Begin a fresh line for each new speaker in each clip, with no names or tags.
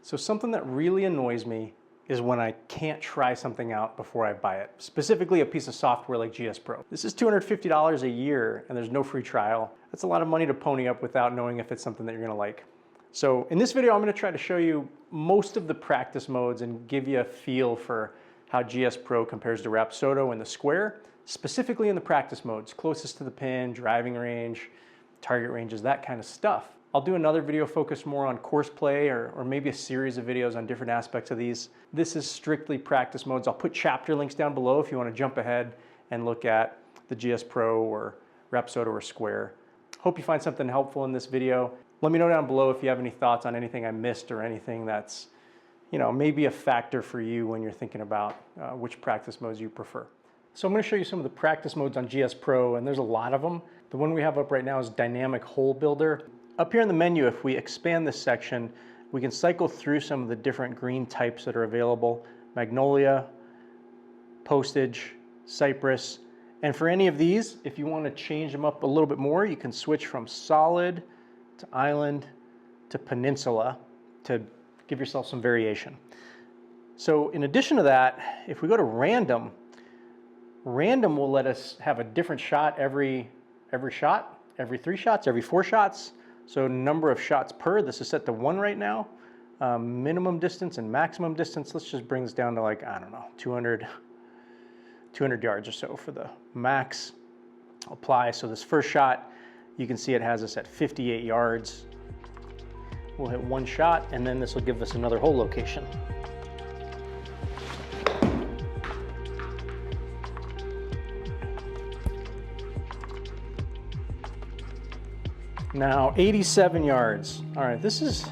So something that really annoys me is when I can't try something out before I buy it, specifically a piece of software like GSPro. This is $250 a year and there's no free trial. That's a lot of money to pony up without knowing if it's something that you're gonna like. So in this video, I'm gonna try to show you most of the practice modes and give you a feel for how GSPro compares to Rapsodo and the Square, specifically in the practice modes, closest to the pin, driving range, target ranges, that kind of stuff. I'll do another video focused more on course play or maybe a series of videos on different aspects of these. This is strictly practice modes. I'll put chapter links down below if you want to jump ahead and look at the GSPro or Rapsodo or Square. Hope you find something helpful in this video. Let me know down below if you have any thoughts on anything I missed or anything that's, maybe a factor for you when you're thinking about which practice modes you prefer. So I'm going to show you some of the practice modes on GSPro, and there's a lot of them. The one we have up right now is Dynamic Hole Builder. Up here in the menu, if we expand this section, we can cycle through some of the different green types that are available. Magnolia, Postage, Cypress. And for any of these, if you want to change them up a little bit more, you can switch from Solid to Island to Peninsula to give yourself some variation. So in addition to that, if we go to Random, Random will let us have a different shot every shot, every 3 shots, every 4 shots. So number of shots per, this is set to 1 right now. Minimum distance and maximum distance, let's just bring this down to like, I don't know, 200 yards or so for the max. Apply, so this first shot, you can see it has us at 58 yards. We'll hit 1 shot and then this will give us another hole location. Now 87 yards. All right, this is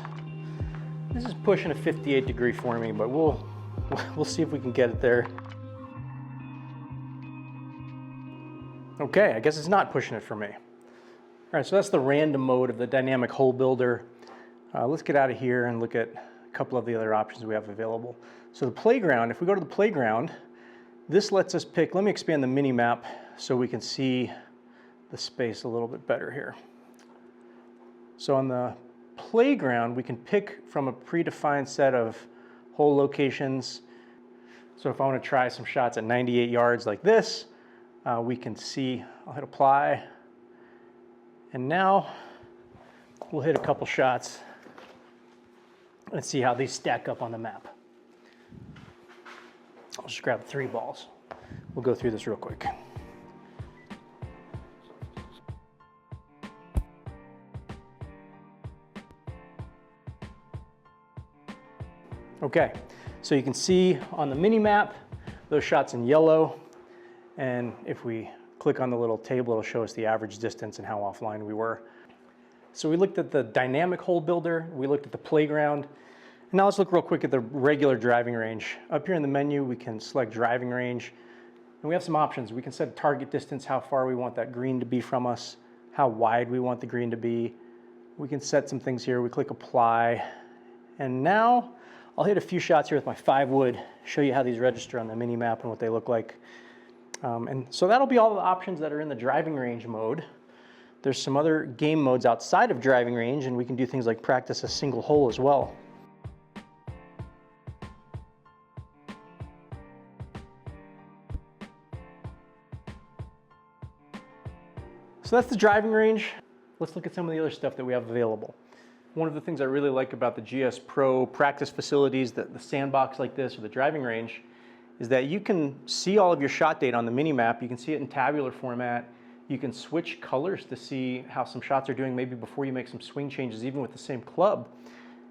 pushing a 58-degree for me, but we'll see if we can get it there. Okay, I guess it's not pushing it for me. All right, so that's the random mode of the Dynamic Hole Builder. Let's get out of here and look at a couple of the other options we have available. So the playground, if we go to the playground, this lets us pick, let me expand the mini map so we can see the space a little bit better here. So on the playground, we can pick from a predefined set of hole locations. So if I want to try some shots at 98 yards like this, we can see, I'll hit apply. And now we'll hit a couple shots and see how they stack up on the map. I'll just grab 3 balls. We'll go through this real quick. Okay, so you can see on the mini map, those shots in yellow, and if we click on the little table, it'll show us the average distance and how offline we were. So we looked at the Dynamic Hole Builder, we looked at the playground, and now let's look real quick at the regular driving range. Up here in the menu, we can select driving range, and we have some options. We can set a target distance, how far we want that green to be from us, how wide we want the green to be. We can set some things here. We click apply, and now I'll hit a few shots here with my 5-wood, show you how these register on the mini map and what they look like. And so that'll be all the options that are in the driving range mode. There's some other game modes outside of driving range, and we can do things like practice a single hole as well. So that's the driving range. Let's look at some of the other stuff that we have available. One of the things I really like about the GSPro practice facilities, the sandbox like this or the driving range, is that you can see all of your shot data on the mini map. You can see it in tabular format. You can switch colors to see how some shots are doing maybe before you make some swing changes, even with the same club.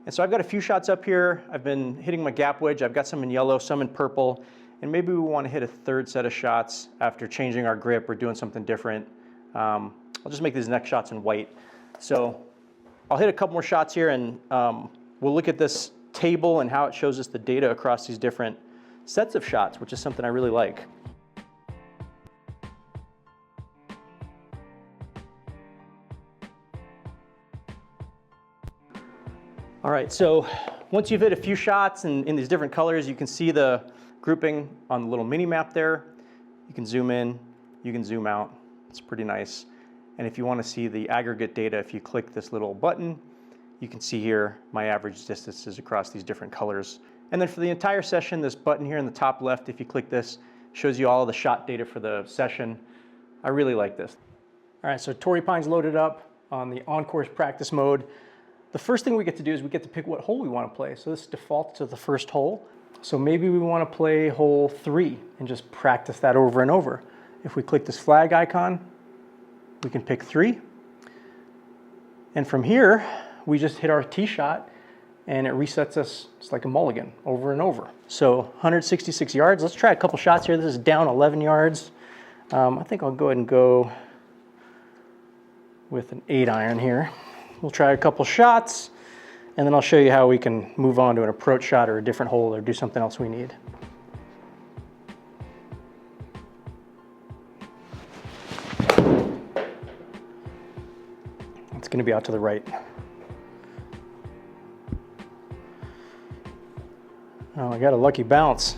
And so I've got a few shots up here. I've been hitting my gap wedge. I've got some in yellow, some in purple, and maybe we want to hit a 3rd set of shots after changing our grip or doing something different. I'll just make these next shots in white. So I'll hit a couple more shots here, and we'll look at this table and how it shows us the data across these different sets of shots, which is something I really like. All right, so once you've hit a few shots in these different colors, you can see the grouping on the little mini map there. You can zoom in, you can zoom out. It's pretty nice. And if you want to see the aggregate data, if you click this little button, You can see here my average distances across these different colors. And then for the entire session, this button here in the top left, if you click this, shows you all of the shot data for the session. I really like this. All right, so Torrey Pine's loaded up on the on-course practice mode. The first thing we get to do is we get to pick what hole we want to play. So this defaults to the first hole. So maybe we want to play hole 3 and just practice that over and over. If we click this flag icon, we can pick 3. And from here, we just hit our tee shot and it resets us just like a mulligan over and over. So 166 yards. Let's try a couple shots here. This is down 11 yards. I think I'll go ahead and go with an 8-iron here. We'll try a couple shots and then I'll show you how we can move on to an approach shot or a different hole or do something else we need. It's going to be out to the right. Oh, I got a lucky bounce.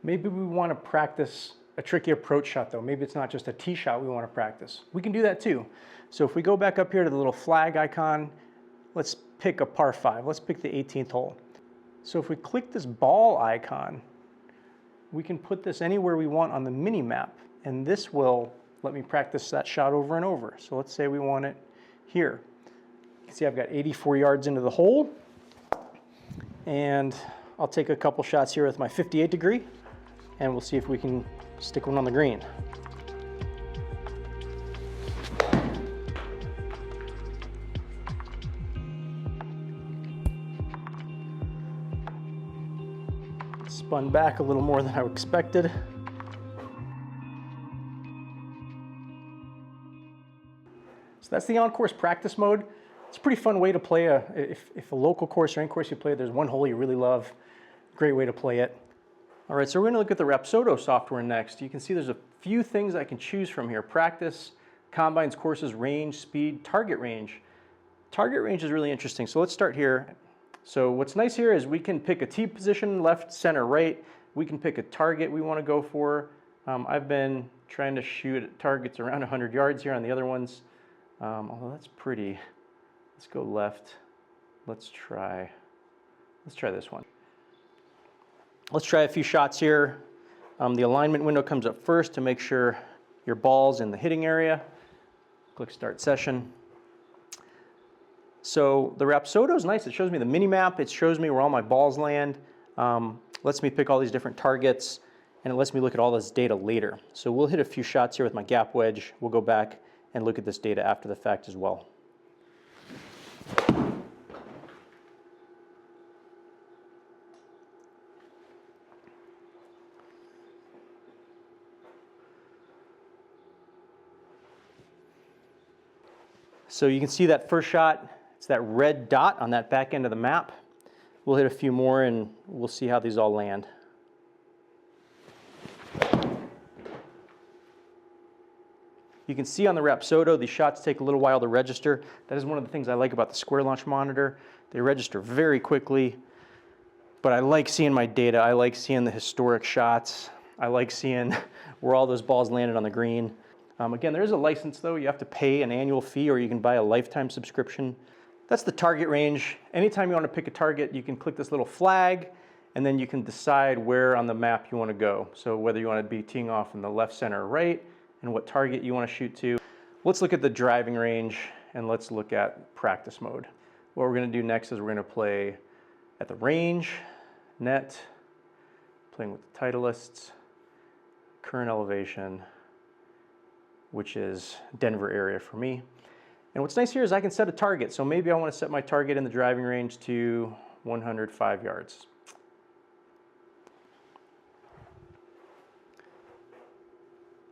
Maybe we want to practice a tricky approach shot though. Maybe it's not just a tee shot we want to practice. We can do that too. So if we go back up here to the little flag icon, let's pick a par 5. Let's pick the 18th hole. So if we click this ball icon, we can put this anywhere we want on the mini map, and this will let me practice that shot over and over. So let's say we want it here. You can see I've got 84 yards into the hole, and I'll take a couple shots here with my 58 degree, and we'll see if we can stick one on the green. Spun back a little more than I expected. So that's the on-course practice mode. It's a pretty fun way to play if a local course or any course you play, there's one hole you really love, great way to play it. All right, so we're gonna look at the Rapsodo software next. You can see there's a few things I can choose from here. Practice, combines, courses, range, speed, target range. Target range is really interesting. So let's start here. So what's nice here is we can pick a tee position, left, center, right. We can pick a target we wanna go for. I've been trying to shoot at targets around 100 yards here on the other ones. Although that's pretty. Let's go left. Let's try this one. Let's try a few shots here. The alignment window comes up first to make sure your ball's in the hitting area. Click start session. So the Rapsodo is nice. It shows me the mini map. It shows me where all my balls land. Lets me pick all these different targets, and it lets me look at all this data later. So we'll hit a few shots here with my gap wedge. We'll go back and look at this data after the fact as well. So you can see that first shot, it's that red dot on that back end of the map. We'll hit a few more and we'll see how these all land. You can see on the Rapsodo, these shots take a little while to register. That is one of the things I like about the Square Launch Monitor. They register very quickly, but I like seeing my data. I like seeing the historic shots. I like seeing where all those balls landed on the green. Again, there is a license though. You have to pay an annual fee or you can buy a lifetime subscription. That's the target range. Anytime you want to pick a target, you can click this little flag and then you can decide where on the map you want to go. So whether you want to be teeing off in the left, center, or right, and what target you want to shoot to. Let's look at the driving range and let's look at practice mode. What we're going to do next is we're going to play at the range, net, playing with the Titleists, current elevation, which is Denver area for me. And what's nice here is I can set a target. So maybe I want to set my target in the driving range to 105 yards.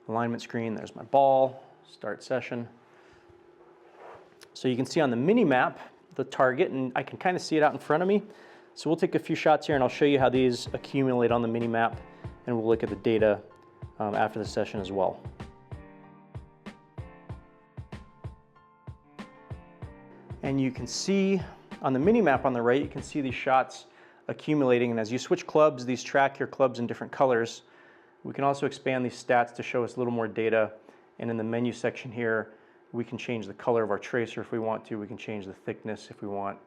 Alignment screen, there's my ball, start session. So you can see on the mini map the target, and I can kind of see it out in front of me. So we'll take a few shots here and I'll show you how these accumulate on the mini map, and we'll look at the data after the session as well. And you can see on the mini map on the right, you can see these shots accumulating, and as you switch clubs, these track your clubs in different colors. We can also expand these stats to show us a little more data, and in the menu section here, We can change the color of our tracer if we want to. We can change the thickness if we want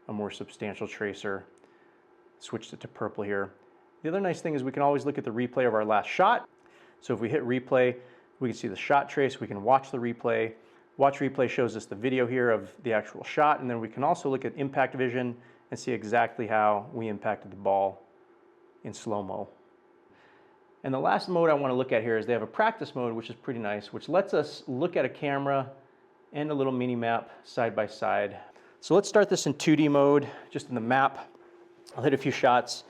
a more substantial tracer. Switched it to purple here. The other nice thing is we can always look at the replay of our last shot. So if we hit replay, we can see the shot trace. We can watch the replay. Watch replay shows us the video here of the actual shot, and then we can also look at impact vision and see exactly how we impacted the ball in slow-mo. And the last mode I want to look at here is they have a practice mode, which is pretty nice, which lets us look at a camera and a little mini map side by side. So let's start this in 2D mode, just in the map. I'll hit a few shots.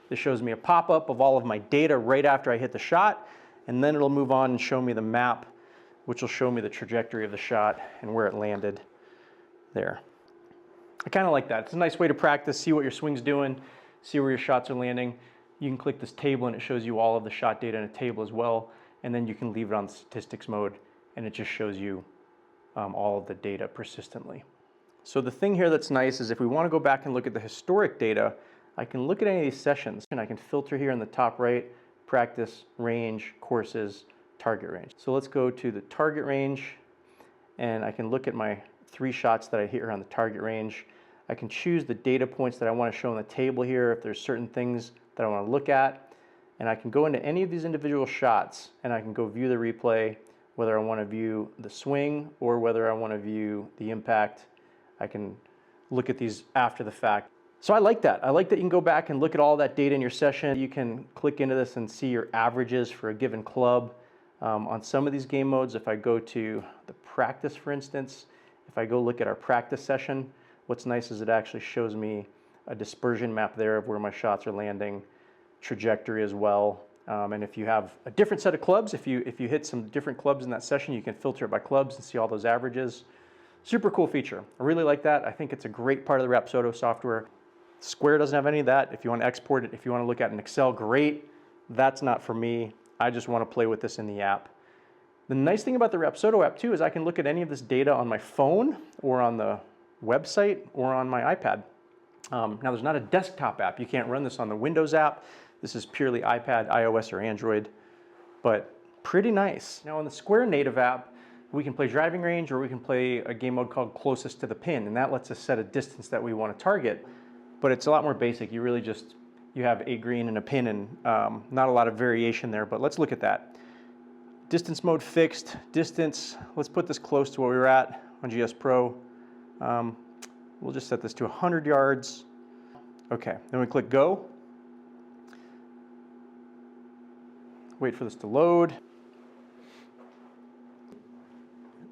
This shows me a pop-up of all of my data right after I hit the shot, and then it'll move on and show me the map, which will show me the trajectory of the shot and where it landed there. I kind of like that. It's a nice way to practice, see what your swing's doing, see where your shots are landing. You can click this table and it shows you all of the shot data in a table as well, and then you can leave it on the statistics mode and it just shows you all of the data persistently. So the thing here that's nice is if we want to go back and look at the historic data, I can look at any of these sessions and I can filter here in the top right, practice, range, courses, target range. So let's go to the target range and I can look at my 3 shots that I hit here on the target range. I can choose the data points that I want to show on the table here if there's certain things that I want to look at. And I can go into any of these individual shots and I can go view the replay, whether I want to view the swing or whether I want to view the impact. I can look at these after the fact. So I like that. I like that you can go back and look at all that data in your session. You can click into this and see your averages for a given club. On some of these game modes, if I go to the practice, for instance, if I go look at our practice session, what's nice is it actually shows me a dispersion map there of where my shots are landing, trajectory as well. And if you have a different set of clubs, if you hit some different clubs in that session, you can filter it by clubs and see all those averages. Super cool feature. I really like that. I think it's a great part of the Rapsodo software. Square doesn't have any of that. If you want to export it, if you want to look at an Excel, great. That's not for me. I just want to play with this in the app. The nice thing about the Rapsodo app too is I can look at any of this data on my phone or on the website or on my iPad. Now there's not a desktop app. You can't run this on the Windows app. This is purely iPad, iOS, or Android, but pretty nice. Now on the Square native app, we can play driving range or we can play a game mode called closest to the pin, and that lets us set a distance that we want to target. But it's a lot more basic. You really just, you have a green and a pin and not a lot of variation there, but let's look at that. Distance mode fixed, distance, let's put this close to where we were at on GSPro. We'll just set this to 100 yards. Okay, then we click go. Wait for this to load.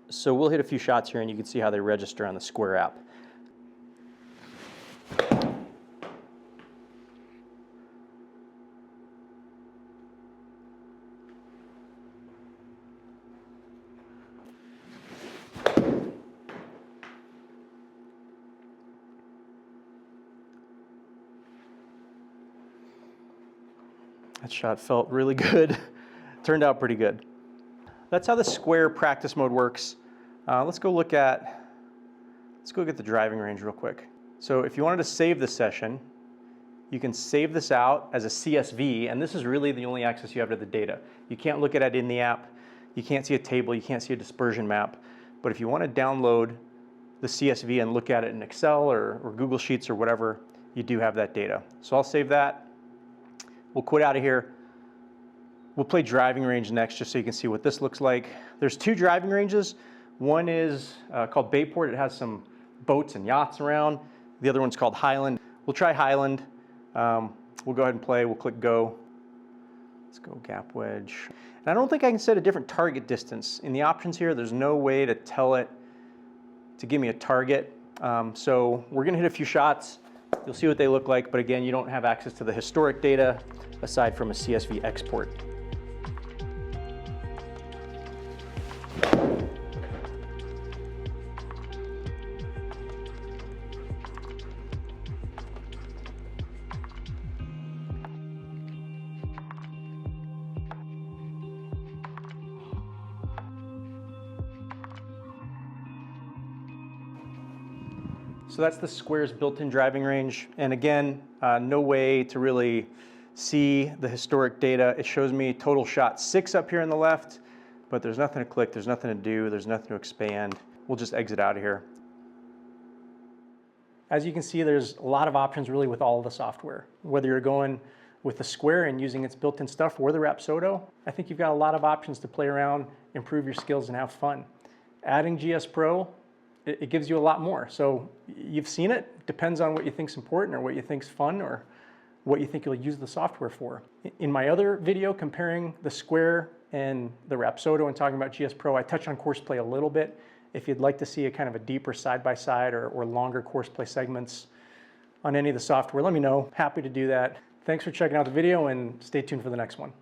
So we'll hit a few shots here and you can see how they register on the Square app. That shot felt really good. Turned out pretty good. That's how the Square practice mode works. Let's go look at the driving range real quick. So if you wanted to save this session, you can save this out as a CSV, and this is really the only access you have to the data. You can't look at it in the app. You can't see a table. You can't see a dispersion map. But if you want to download the CSV and look at it in Excel or Google Sheets or whatever, you do have that data. So I'll save that. We'll quit out of here. We'll play driving range next just so you can see what this looks like. There's 2 driving ranges. One is called Bayport. It has some boats and yachts around. The other one's called Highland. We'll try Highland. We'll go ahead and play. We'll click go. Let's go gap wedge. And I don't think I can set a different target distance. In the options here, there's no way to tell it to give me a target. So we're gonna hit a few shots. You'll see what they look like, but again, you don't have access to the historic data aside from a CSV export. So that's the Square's built-in driving range. And again, no way to really see the historic data. It shows me total shot 6 up here on the left, but there's nothing to click, there's nothing to do, there's nothing to expand. We'll just exit out of here. As you can see, there's a lot of options really with all of the software. Whether you're going with the Square and using its built-in stuff or the Rapsodo, I think you've got a lot of options to play around, improve your skills, and have fun. Adding GSPro, it gives you a lot more. So you've seen it, depends on what you think's important or what you think's fun or what you think you'll use the software for. In my other video comparing the Square and the Rapsodo and talking about GSPro, I touch on course play a little bit. If you'd like to see a kind of a deeper side-by-side or longer course play segments on any of the software, let me know. Happy to do that. Thanks for checking out the video and stay tuned for the next one.